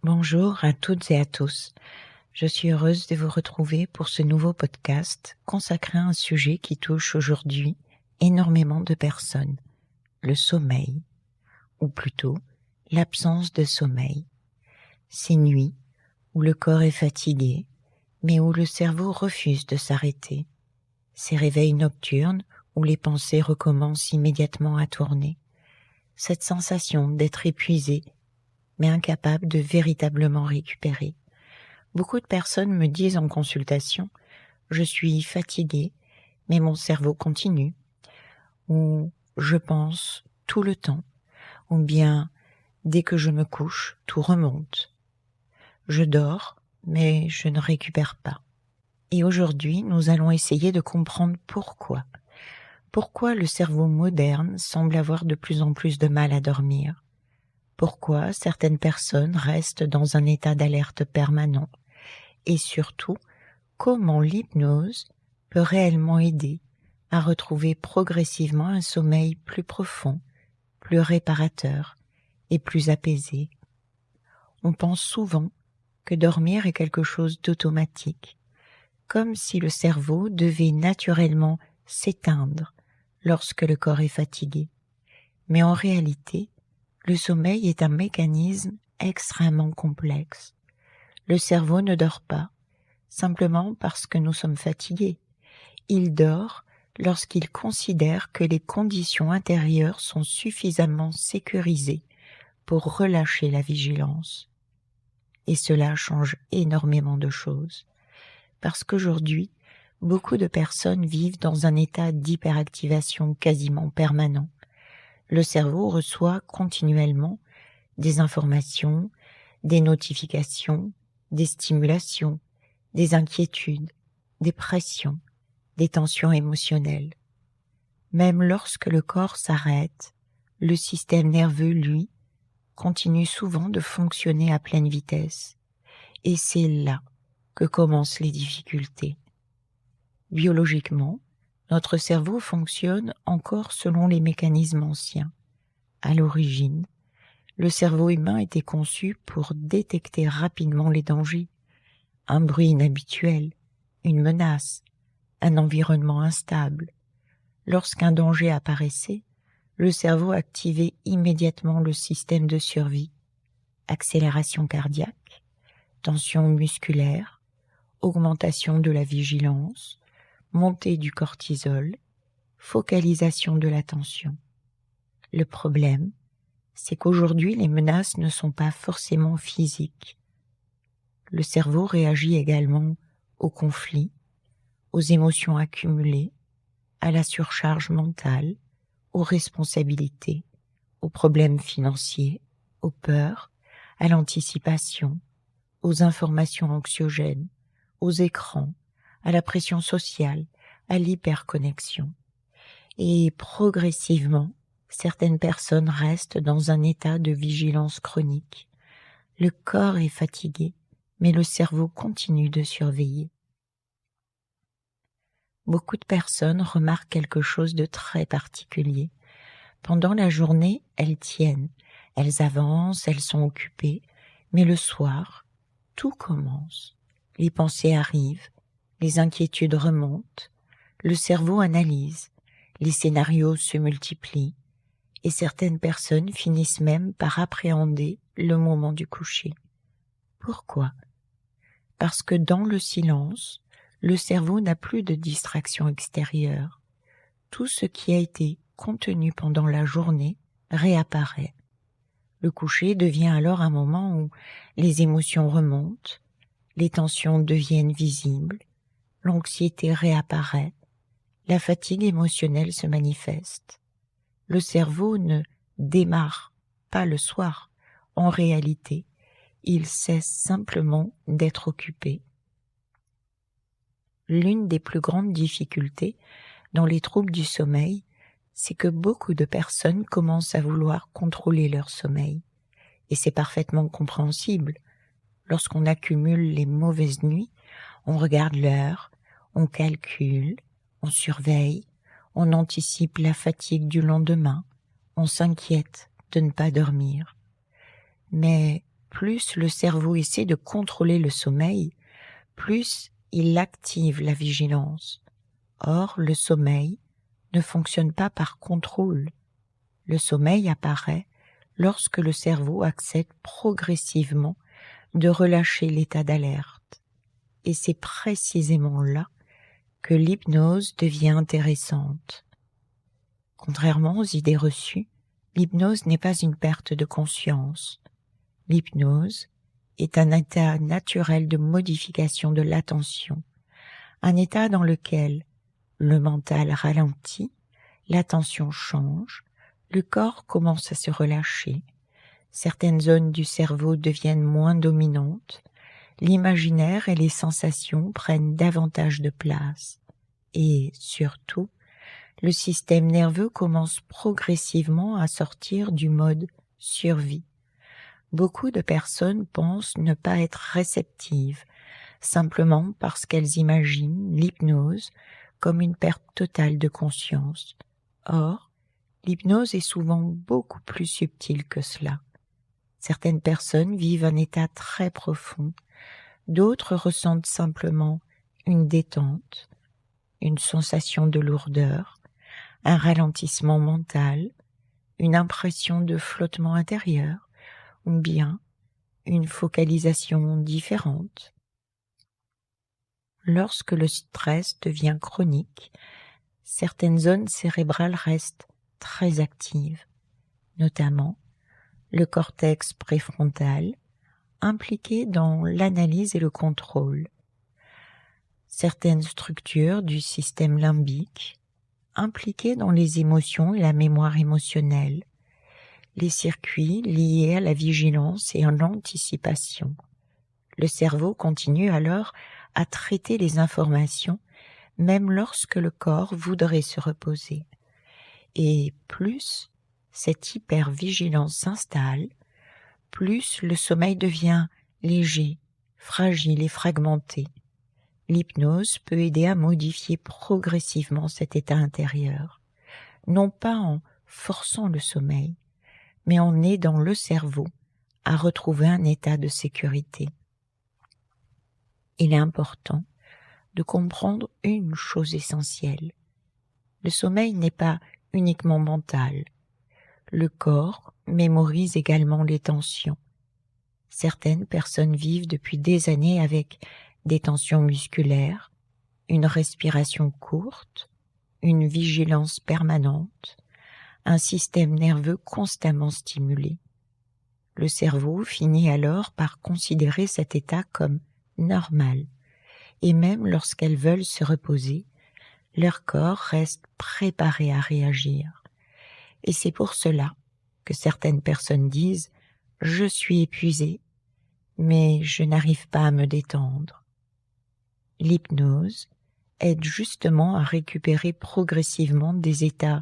Bonjour à toutes et à tous. Je suis heureuse de vous retrouver pour ce nouveau podcast consacré à un sujet qui touche aujourd'hui énormément de personnes, le sommeil, ou plutôt l'absence de sommeil. Ces nuits où le corps est fatigué, mais où le cerveau refuse de s'arrêter. Ces réveils nocturnes où les pensées recommencent immédiatement à tourner. Cette sensation d'être épuisé, mais incapable de véritablement récupérer. Beaucoup de personnes me disent en consultation « Je suis fatiguée, mais mon cerveau continue » ou « Je pense tout le temps » ou bien « Dès que je me couche, tout remonte ». Je dors, mais je ne récupère pas. Et aujourd'hui, nous allons essayer de comprendre pourquoi. Pourquoi le cerveau moderne semble avoir de plus en plus de mal à dormir. Pourquoi certaines personnes restent dans un état d'alerte permanent. Et surtout, comment l'hypnose peut réellement aider à retrouver progressivement un sommeil plus profond, plus réparateur et plus apaisé. On pense souvent que dormir est quelque chose d'automatique, comme si le cerveau devait naturellement s'éteindre lorsque le corps est fatigué. Mais en réalité, le sommeil est un mécanisme extrêmement complexe. Le cerveau ne dort pas simplement parce que nous sommes fatigués. Il dort lorsqu'il considère que les conditions intérieures sont suffisamment sécurisées pour relâcher la vigilance. Et cela change énormément de choses. Parce qu'aujourd'hui, beaucoup de personnes vivent dans un état d'hyperactivation quasiment permanent. Le cerveau reçoit continuellement des informations, des notifications, des stimulations, des inquiétudes, des pressions, des tensions émotionnelles. Même lorsque le corps s'arrête, le système nerveux, lui, continue souvent de fonctionner à pleine vitesse. Et c'est là que commencent les difficultés. Biologiquement, notre cerveau fonctionne encore selon les mécanismes anciens. À l'origine, le cerveau humain était conçu pour détecter rapidement les dangers, un bruit inhabituel, une menace, un environnement instable. Lorsqu'un danger apparaissait, le cerveau activait immédiatement le système de survie, accélération cardiaque, tension musculaire, augmentation de la vigilance, montée du cortisol, focalisation de l'attention. Le problème, c'est qu'aujourd'hui les menaces ne sont pas forcément physiques. Le cerveau réagit également aux conflits, aux émotions accumulées, à la surcharge mentale, aux responsabilités, aux problèmes financiers, aux peurs, à l'anticipation, aux informations anxiogènes, aux écrans, à la pression sociale, à l'hyperconnexion. Et progressivement, certaines personnes restent dans un état de vigilance chronique. Le corps est fatigué, mais le cerveau continue de surveiller. Beaucoup de personnes remarquent quelque chose de très particulier. Pendant la journée, elles tiennent, elles avancent, elles sont occupées, mais le soir, tout commence. Les pensées arrivent, les inquiétudes remontent, le cerveau analyse, les scénarios se multiplient, et certaines personnes finissent même par appréhender le moment du coucher. Pourquoi ? Parce que dans le silence, le cerveau n'a plus de distraction extérieure. Tout ce qui a été contenu pendant la journée réapparaît. Le coucher devient alors un moment où les émotions remontent, les tensions deviennent visibles, l'anxiété réapparaît, la fatigue émotionnelle se manifeste. Le cerveau ne démarre pas le soir. En réalité, il cesse simplement d'être occupé. L'une des plus grandes difficultés dans les troubles du sommeil, c'est que beaucoup de personnes commencent à vouloir contrôler leur sommeil. Et c'est parfaitement compréhensible. Lorsqu'on accumule les mauvaises nuits, on regarde l'heure, on calcule, on surveille, on anticipe la fatigue du lendemain, on s'inquiète de ne pas dormir. Mais plus le cerveau essaie de contrôler le sommeil, plus il active la vigilance. Or, le sommeil ne fonctionne pas par contrôle. Le sommeil apparaît lorsque le cerveau accepte progressivement de relâcher l'état d'alerte. Et c'est précisément là que l'hypnose devient intéressante. Contrairement aux idées reçues, l'hypnose n'est pas une perte de conscience. L'hypnose est un état naturel de modification de l'attention, un état dans lequel le mental ralentit, l'attention change, le corps commence à se relâcher, certaines zones du cerveau deviennent moins dominantes, l'imaginaire et les sensations prennent davantage de place et, surtout, le système nerveux commence progressivement à sortir du mode survie. Beaucoup de personnes pensent ne pas être réceptives, simplement parce qu'elles imaginent l'hypnose comme une perte totale de conscience. Or, l'hypnose est souvent beaucoup plus subtile que cela. Certaines personnes vivent un état très profond, d'autres ressentent simplement une détente, une sensation de lourdeur, un ralentissement mental, une impression de flottement intérieur, ou bien une focalisation différente. Lorsque le stress devient chronique, certaines zones cérébrales restent très actives, notamment le cortex préfrontal, impliqué dans l'analyse et le contrôle, certaines structures du système limbique, impliquées dans les émotions et la mémoire émotionnelle, les circuits liés à la vigilance et à l'anticipation. Le cerveau continue alors à traiter les informations, même lorsque le corps voudrait se reposer. Et plus cette hypervigilance s'installe, plus le sommeil devient léger, fragile et fragmenté. L'hypnose peut aider à modifier progressivement cet état intérieur, non pas en forçant le sommeil, mais en aidant le cerveau à retrouver un état de sécurité. Il est important de comprendre une chose essentielle. Le sommeil n'est pas uniquement mental. Le corps mémorise également les tensions. Certaines personnes vivent depuis des années avec des tensions musculaires, une respiration courte, une vigilance permanente, un système nerveux constamment stimulé. Le cerveau finit alors par considérer cet état comme normal, et même lorsqu'elles veulent se reposer, leur corps reste préparé à réagir. Et c'est pour cela que certaines personnes disent « je suis épuisée, mais je n'arrive pas à me détendre ». L'hypnose aide justement à récupérer progressivement des états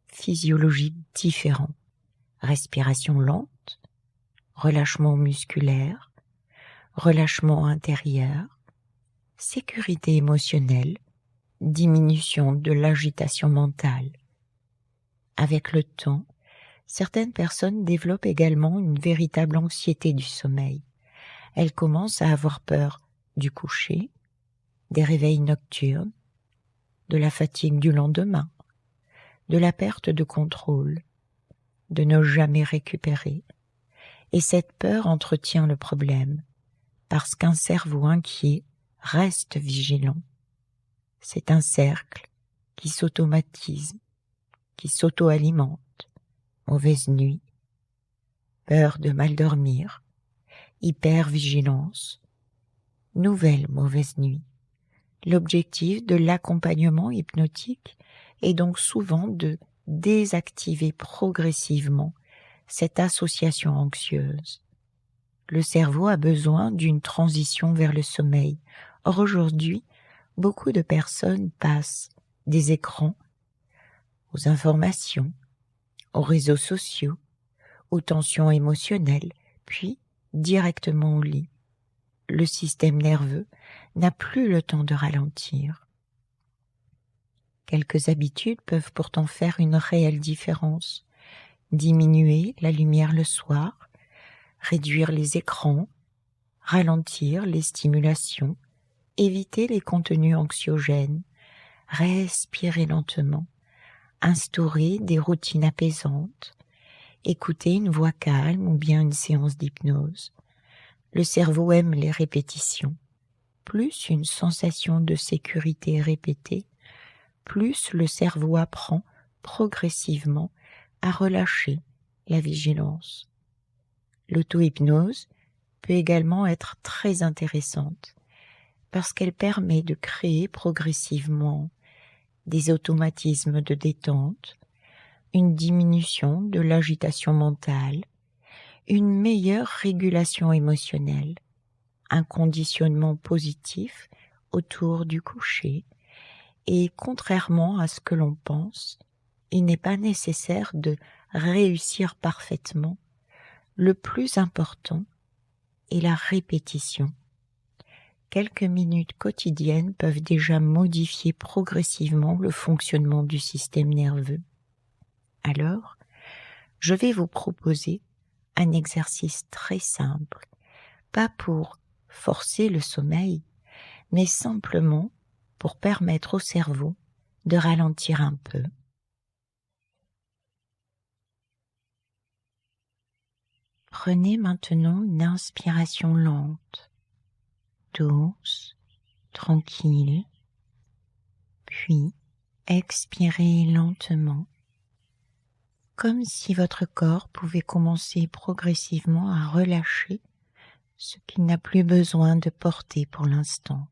physiologiques différents. Respiration lente, relâchement musculaire, relâchement intérieur, sécurité émotionnelle, diminution de l'agitation mentale. Avec le temps, certaines personnes développent également une véritable anxiété du sommeil. Elles commencent à avoir peur du coucher, des réveils nocturnes, de la fatigue du lendemain, de la perte de contrôle, de ne jamais récupérer. Et cette peur entretient le problème, parce qu'un cerveau inquiet reste vigilant. C'est un cercle qui s'automatise, qui s'auto-alimente. Mauvaise nuit, peur de mal dormir, hypervigilance, nouvelle mauvaise nuit. L'objectif de l'accompagnement hypnotique est donc souvent de désactiver progressivement cette association anxieuse. Le cerveau a besoin d'une transition vers le sommeil. Or aujourd'hui, beaucoup de personnes passent des écrans aux informations, aux réseaux sociaux, aux tensions émotionnelles, puis directement au lit. Le système nerveux n'a plus le temps de ralentir. Quelques habitudes peuvent pourtant faire une réelle différence. Diminuer la lumière le soir, réduire les écrans, ralentir les stimulations, éviter les contenus anxiogènes, respirer lentement, instaurer des routines apaisantes, écouter une voix calme ou bien une séance d'hypnose. Le cerveau aime les répétitions. Plus une sensation de sécurité répétée, plus le cerveau apprend progressivement à relâcher la vigilance. L'auto-hypnose peut également être très intéressante parce qu'elle permet de créer progressivement des automatismes de détente, une diminution de l'agitation mentale, une meilleure régulation émotionnelle, un conditionnement positif autour du coucher et contrairement à ce que l'on pense, il n'est pas nécessaire de réussir parfaitement. Le plus important est la répétition. Quelques minutes quotidiennes peuvent déjà modifier progressivement le fonctionnement du système nerveux. Alors, je vais vous proposer un exercice très simple, pas pour forcer le sommeil, mais simplement pour permettre au cerveau de ralentir un peu. Prenez maintenant une inspiration lente, douce, tranquille, puis expirez lentement, comme si votre corps pouvait commencer progressivement à relâcher ce qu'il n'a plus besoin de porter pour l'instant.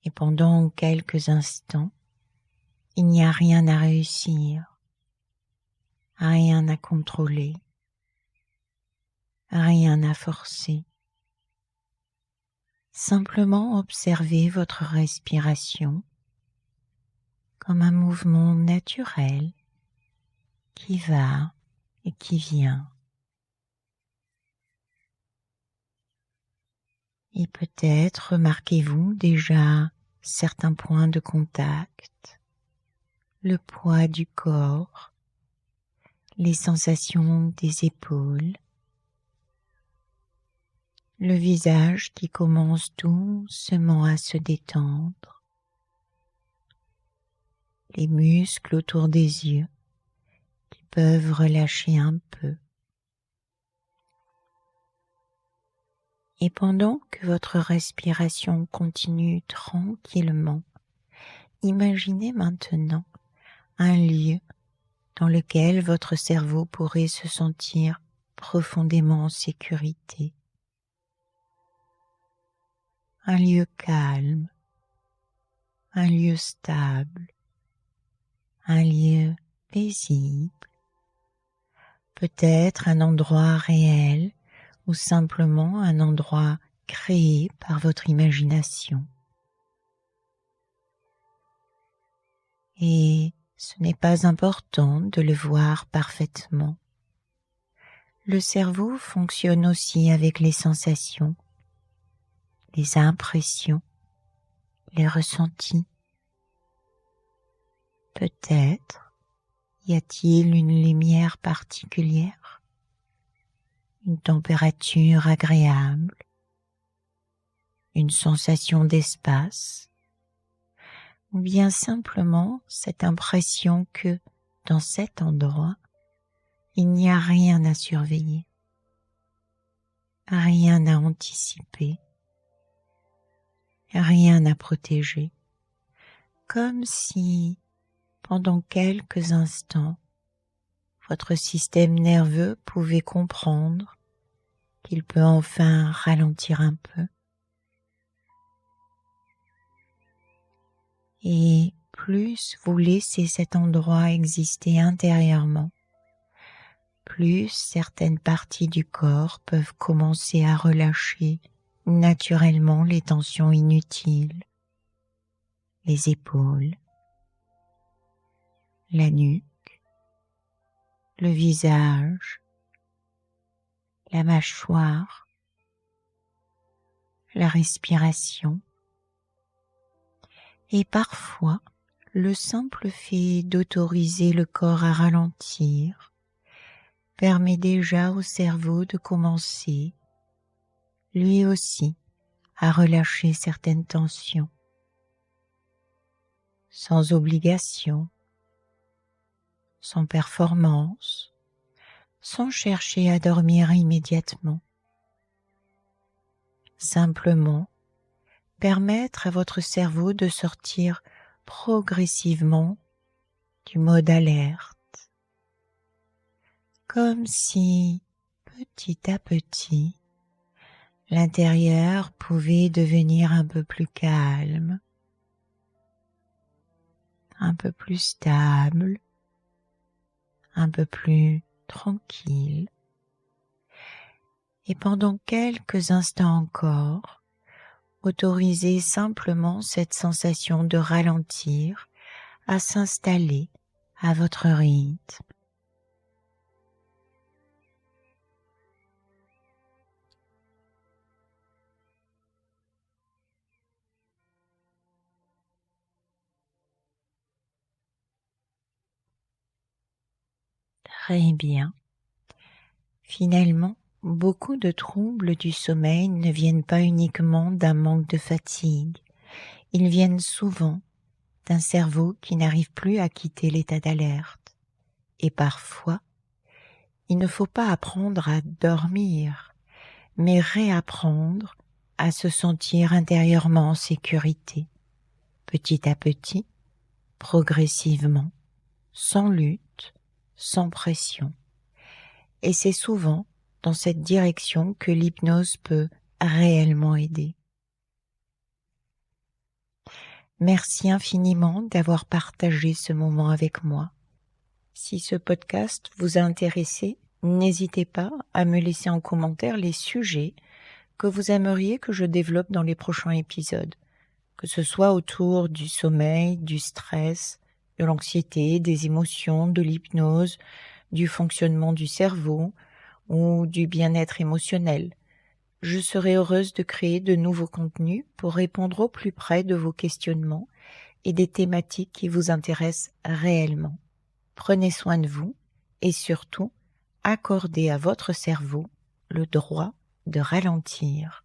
Et pendant quelques instants, il n'y a rien à réussir, rien à contrôler, rien à forcer. Simplement observez votre respiration comme un mouvement naturel qui va et qui vient. Et peut-être remarquez-vous déjà certains points de contact, le poids du corps, les sensations des épaules, le visage qui commence doucement à se détendre, les muscles autour des yeux qui peuvent relâcher un peu. Et pendant que votre respiration continue tranquillement, imaginez maintenant un lieu dans lequel votre cerveau pourrait se sentir profondément en sécurité. Un lieu calme, un lieu stable, un lieu paisible, peut-être un endroit réel ou simplement un endroit créé par votre imagination. Et ce n'est pas important de le voir parfaitement. Le cerveau fonctionne aussi avec les sensations, les impressions, les ressentis. Peut-être y a-t-il une lumière particulière, une température agréable, une sensation d'espace, ou bien simplement cette impression que dans cet endroit, il n'y a rien à surveiller, rien à anticiper, rien à protéger, comme si, pendant quelques instants, votre système nerveux pouvait comprendre qu'il peut enfin ralentir un peu. Et plus vous laissez cet endroit exister intérieurement, plus certaines parties du corps peuvent commencer à relâcher naturellement les tensions inutiles, les épaules, la nuque, le visage, la mâchoire, la respiration. Et parfois, le simple fait d'autoriser le corps à ralentir permet déjà au cerveau de commencer, lui aussi, à relâcher certaines tensions, sans obligation, sans performance, sans chercher à dormir immédiatement. Simplement, permettre à votre cerveau de sortir progressivement du mode alerte, comme si, petit à petit, l'intérieur pouvait devenir un peu plus calme, un peu plus stable, un peu plus tranquille. Et pendant quelques instants encore, autorisez simplement cette sensation de ralentir à s'installer à votre rythme. Très bien. Finalement, beaucoup de troubles du sommeil ne viennent pas uniquement d'un manque de fatigue. Ils viennent souvent d'un cerveau qui n'arrive plus à quitter l'état d'alerte. Et parfois, il ne faut pas apprendre à dormir, mais réapprendre à se sentir intérieurement en sécurité, petit à petit, progressivement, sans lutte, sans pression. Et c'est souvent dans cette direction que l'hypnose peut réellement aider. Merci infiniment d'avoir partagé ce moment avec moi. Si ce podcast vous a intéressé, n'hésitez pas à me laisser en commentaire les sujets que vous aimeriez que je développe dans les prochains épisodes, que ce soit autour du sommeil, du stress, de l'anxiété, des émotions, de l'hypnose, du fonctionnement du cerveau ou du bien-être émotionnel. Je serai heureuse de créer de nouveaux contenus pour répondre au plus près de vos questionnements et des thématiques qui vous intéressent réellement. Prenez soin de vous et surtout, accordez à votre cerveau le droit de ralentir.